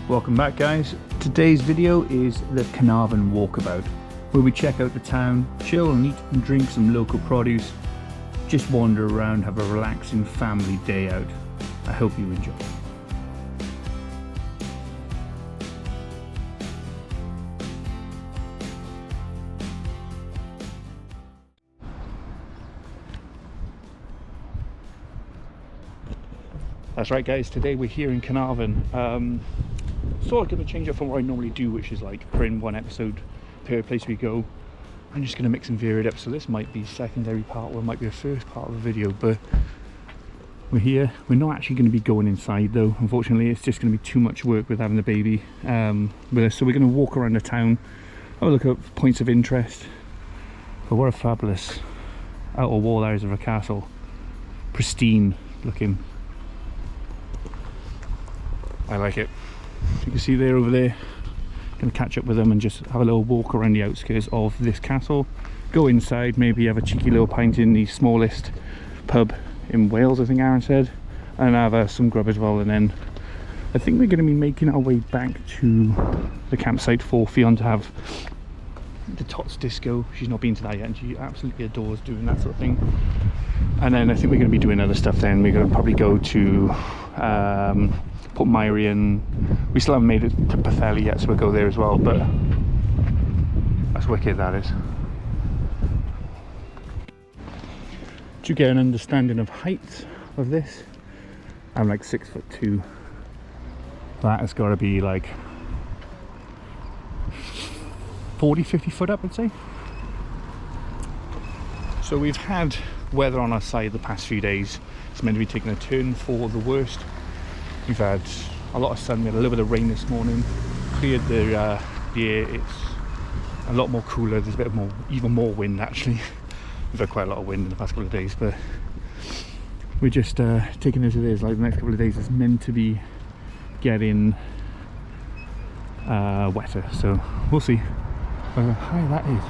Welcome back, guys. Today's video is the Caernarfon walkabout, where we check out the town, chill and eat and drink some local produce, just wander around, have a relaxing family day out. I hope you enjoy. That's right, guys, today we're here in Caernarfon. Sort of going to change up from what I normally do, which is like for in one episode per place we go. I'm just going to mix and vary it up, so this might be secondary part or it might be the first part of the video, but we're here. We're not actually going to be going inside though, unfortunately. It's just going to be too much work with having the baby with us, so we're going to walk around the town, have a look at points of interest. But what a fabulous outer wall areas of a castle, pristine looking. I like it. You can see there over there. Going to catch up with them and just have a little walk around the outskirts of this castle. Go inside, maybe have a cheeky little pint in the smallest pub in Wales, I think Aaron said, and have some grub as well. And then I think we're going to be making our way back to the campsite for Fionn to have the Tots disco. She's not been to that yet and she absolutely adores doing that sort of thing. And then I think we're going to be doing other stuff then. We're going to probably go to Port Myrian. We still haven't made it to Pwllheli yet, so we'll go there as well, but that's wicked, that is. To get an understanding of height of this, I'm like 6'2". That has got to be like 40-50 foot up, I'd say. So we've had weather on our side the past few days. It's meant to be taking a turn for the worst. We've had a lot of sun, we had a little bit of rain this morning, cleared the air, it's a lot more cooler, there's a bit of more, even more wind actually. We've had quite a lot of wind in the past couple of days, but we're just taking this as it is. Like the next couple of days is meant to be getting wetter, so we'll see how high that is.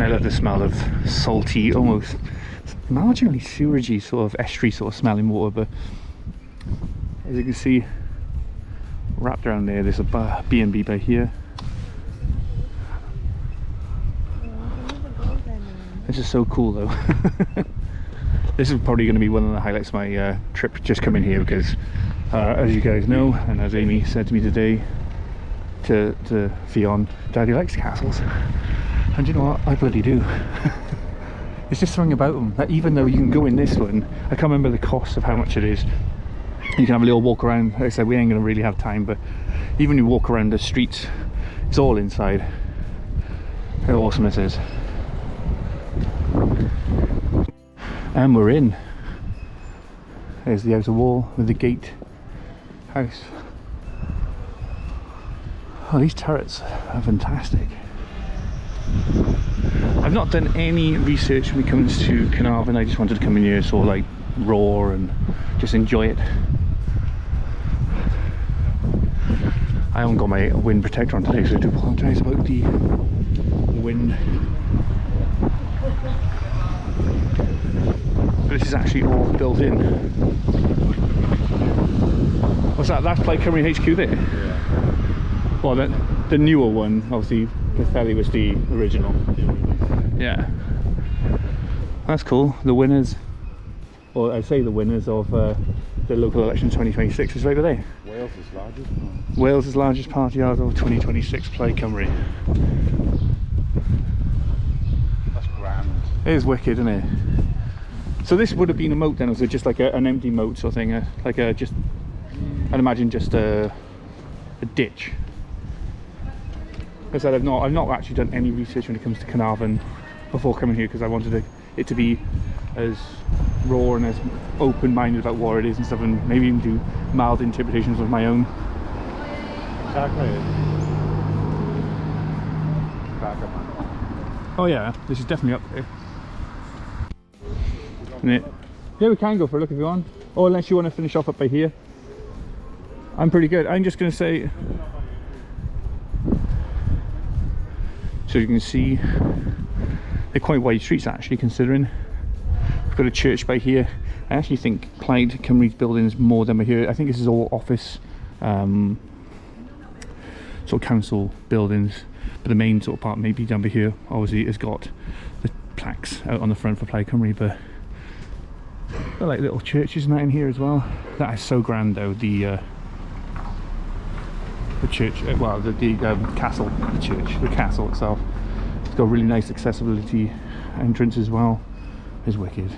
I love the smell of salty, almost marginally seweragey sort of estuary sort of smelling water, but as you can see wrapped around there, there's a B&B by here. This is so cool though. This is probably going to be one of the highlights of my trip, just coming here, because as you guys know, and as Amy said to me today, to Fionn, Daddy likes castles, and you know what, I bloody do. It's just something about them that even though you can go in this one, I can't remember the cost of how much it is. You can have a little walk around. Like I said, we ain't going to really have time, but even when you walk around the streets, it's all inside. How awesome this is. And we're in. There's the outer wall with the gate house. Oh, these turrets are fantastic. I've not done any research when it comes to Caernarfon. I just wanted to come in here, sort of like roar and just enjoy it. I haven't got my wind protector on today, so I do apologise about the wind. But this is actually all built in. What's that? That's like Cymru HQ there? Yeah. Well, the newer one, obviously, Pwllheli was the original. Yeah. That's cool. The winners, or I say the winners of the local election 2026 is over there. Wales' largest party out of 2026 Plaid Cymru. That's grand. It is wicked, isn't it? So this would have been a moat then, or was it just like an empty moat sort of thing? Like a just, I'd imagine just a ditch. As I said, I've not actually done any research when it comes to Caernarfon before coming here, because I wanted it to be as raw and as open-minded about what it is and stuff, and maybe even do mild interpretations of my own. Exactly. Oh yeah, this is definitely up there. Isn't it? Yeah, we can go for a look if you want. Or unless you want to finish off up by here. I'm pretty good. I'm just going to say... So you can see they're quite wide streets actually, considering Got a church by here. I actually think Plaid Cymru's buildings more than by here. I think this is all office, sort of council buildings, but the main sort of part maybe down by here. Obviously, has got the plaques out on the front for Plaid Cymru, but they're like little churches and that in here as well. That is so grand though. The church, well, the castle, the castle itself. It's got a really nice accessibility entrance as well. It's wicked.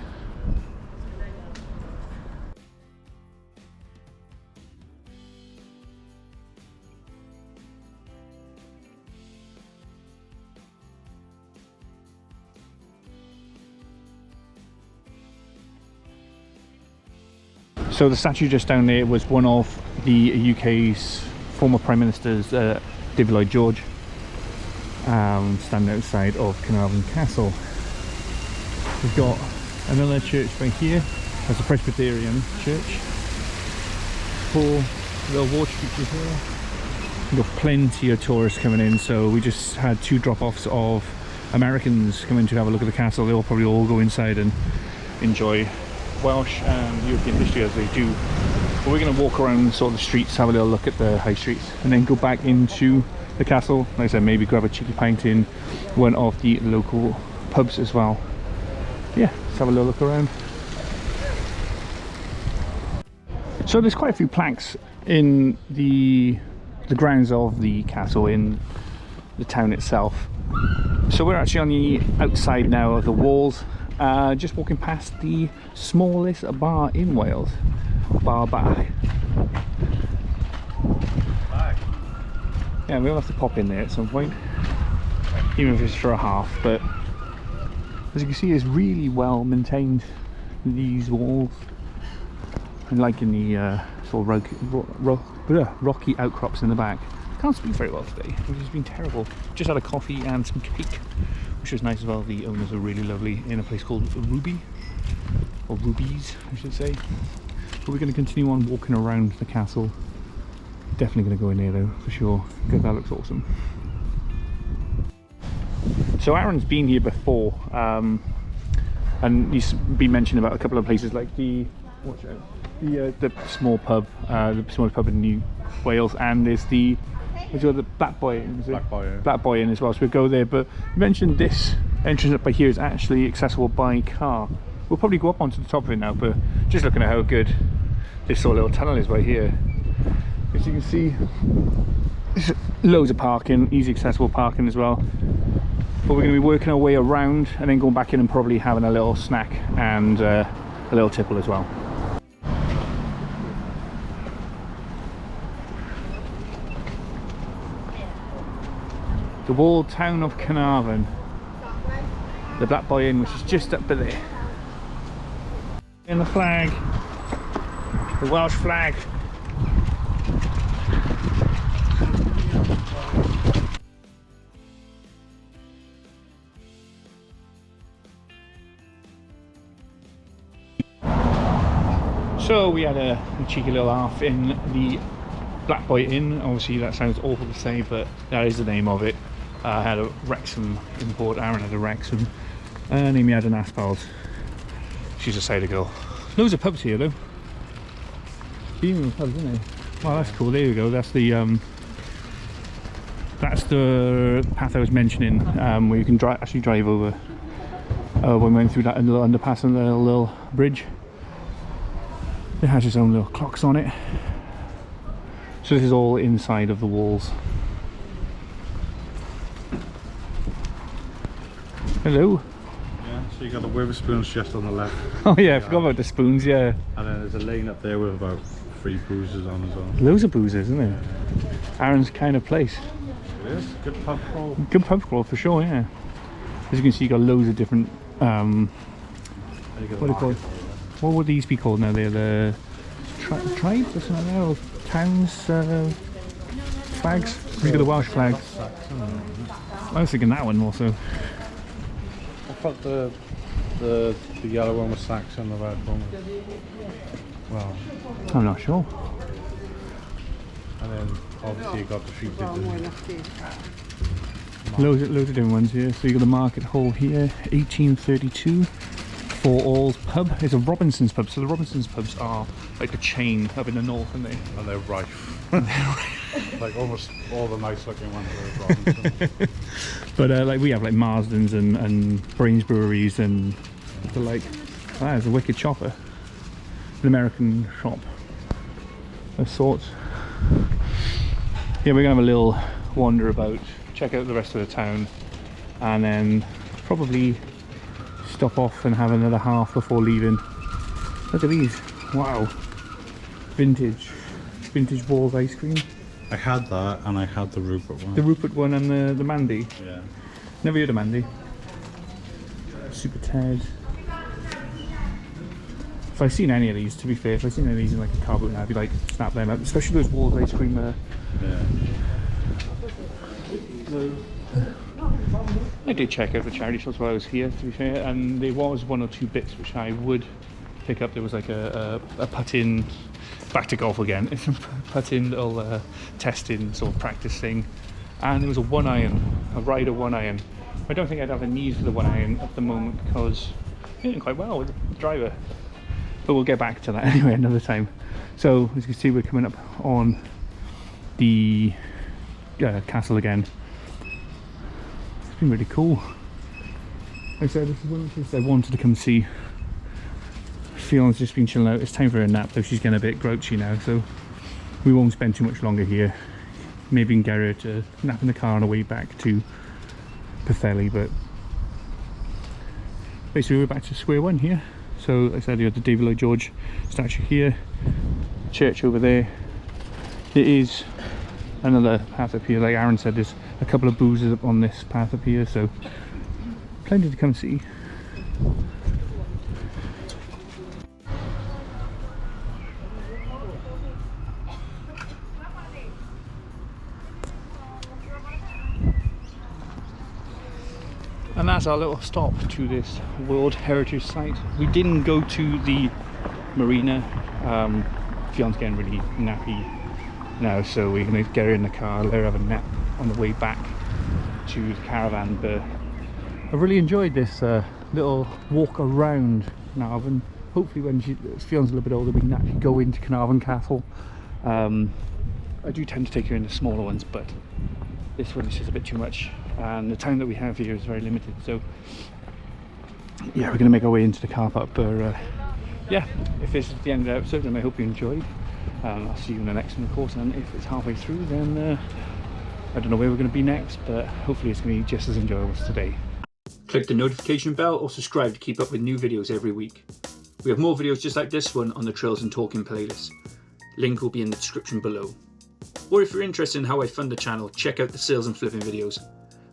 So the statue just down there was one of the UK's former Prime Ministers, David Lloyd George, standing outside of Caernarfon Castle. We've got another church right here. That's a Presbyterian church. 4 little water features here. We've got plenty of tourists coming in, so we just had 2 drop-offs of Americans coming to have a look at the castle. They'll probably all go inside and enjoy Welsh and European history as they do. But we're going to walk around sort of the streets, have a little look at the high streets, and then go back into the castle. Like I said, maybe grab a cheeky pint in one of the local pubs as well. Yeah, let's have a little look around. So there's quite a few plaques in the grounds of the castle, in the town itself. So we're actually on the outside now of the walls. Just walking past the smallest bar in Wales, Bar Bach. Yeah, we'll have to pop in there at some point, even if it's for a half. But as you can see, it's really well maintained, these walls. And like in the sort of rocky outcrops in the back. Can't speak very well today, which has been terrible. Just had a coffee and some cake, which was nice as well. The owners are really lovely, in a place called Ruby, or Rubies I should say. But we're going to continue on walking around the castle. Definitely going to go in there though, for sure, because that looks awesome. So Aaron's been here before, and he's been mentioning about a couple of places like the small pub, the smallest pub in New Wales, and there's the Black Boy Inn, Black Boy Inn as well, so we'll go there. But you mentioned this entrance up by here is actually accessible by car. We'll probably go up onto the top of it now, but just looking at how good this sort of little tunnel is right here. As you can see, there's loads of parking, easy accessible parking as well. But we're going to be working our way around and then going back in and probably having a little snack and a little tipple as well. The walled town of Caernarfon, the Black Boy Inn, which is just up there. And the flag, the Welsh flag. So we had a cheeky little laugh in the Black Boy Inn. Obviously that sounds awful to say, but that is the name of it. I had a Wrexham import, Aaron had a Wrexham, and Amy had an Aspals. She's a cider girl. Loads of pubs here though. Even pubs, isn't there? Well, that's cool. There you go. That's the path I was mentioning, where you can actually drive over. When we went through that little underpass and the little bridge. It has its own little clocks on it. So this is all inside of the walls. Hello. Yeah, so you got the Witherspoons just on the left. Oh yeah, I forgot about the spoons, yeah. And then there's a lane up there with about 3 boozers on as well. Loads of boozers, isn't there? Aaron's kind of place. It is. Good pub crawl. Good pub crawl for sure, yeah. As you can see, you got loads of different, what do you call it? What would these be called now? They're the tribes or something like that, or towns, flags? You got the Welsh flag. I was thinking that one more so. I thought the yellow one was Saxon, the red one was, well, I'm not sure. and then obviously you got the few bits. Loads of different ones here. So you got the market hall here, 1832, For All's pub is a Robinson's pub. So the Robinson's pubs are like a chain up in the north, aren't they? And they're rife. Like almost all the nice looking ones are Robinsons. But like we have like Marsden's and Brains breweries and the like. Ah, there's a Wicked Chopper, an American shop of sorts. Yeah, we're gonna have a little wander about, check out the rest of the town, and then probably stop off and have another half before leaving. Look at these! Wow, vintage Walls ice cream. I had that and I had the Rupert one. The Rupert one and the Mandy. Yeah. Never heard of Mandy. Super Ted. If I've seen any of these, to be fair, if I've seen any of these in like a car boot now, I'd be like, snap them up. Especially those Walls ice cream there. Yeah. I did check out the charity shops while I was here, to be fair, and there was one or two bits which I would pick up. There was like a putt-in, back to golf again, it's a putt-in little testing sort of practice thing, and there was a one iron, a Ryder one iron. I don't think I'd have a need for the one iron at the moment because it's doing quite well with the driver, but we'll get back to that anyway another time. So as you can see, we're coming up on the castle again. It's been really cool. Like I said, this is one of the things I wanted to come see. Fion's just been chilling out. It's time for a nap though, she's getting a bit grouchy now, so we won't spend too much longer here. Maybe we can get her to nap in the car on the way back to Pwllheli, but basically we're back to square one here. So like I said, you have the David Lloyd George statue here, church over there. There is another path up here, like Aaron said, there's a couple of boozers up on this path up here, so plenty to come see. And that's our little stop to this World Heritage Site. We didn't go to the marina. Fion's getting really nappy now, so we're going to get her in the car, let her have a nap on the way back to the caravan. But I really enjoyed this little walk around Caernarfon. Hopefully when Fion's a little bit older we can actually go into Caernarfon Castle. I do tend to take her in the smaller ones, but this one is just a bit too much, and the time that we have here is very limited. So yeah, we're going to make our way into the car park. But yeah, if this is the end of the episode, then I hope you enjoyed. I'll see you in the next one, of course, and if it's halfway through, then I don't know where we're going to be next, but hopefully it's going to be just as enjoyable as today. Click the notification bell or subscribe to keep up with new videos every week. We have more videos just like this one on the Trails and Talking playlist. Link will be in the description below. Or if you're interested in how I fund the channel, check out the sales and flipping videos.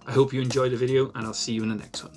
I hope you enjoyed the video, and I'll see you in the next one.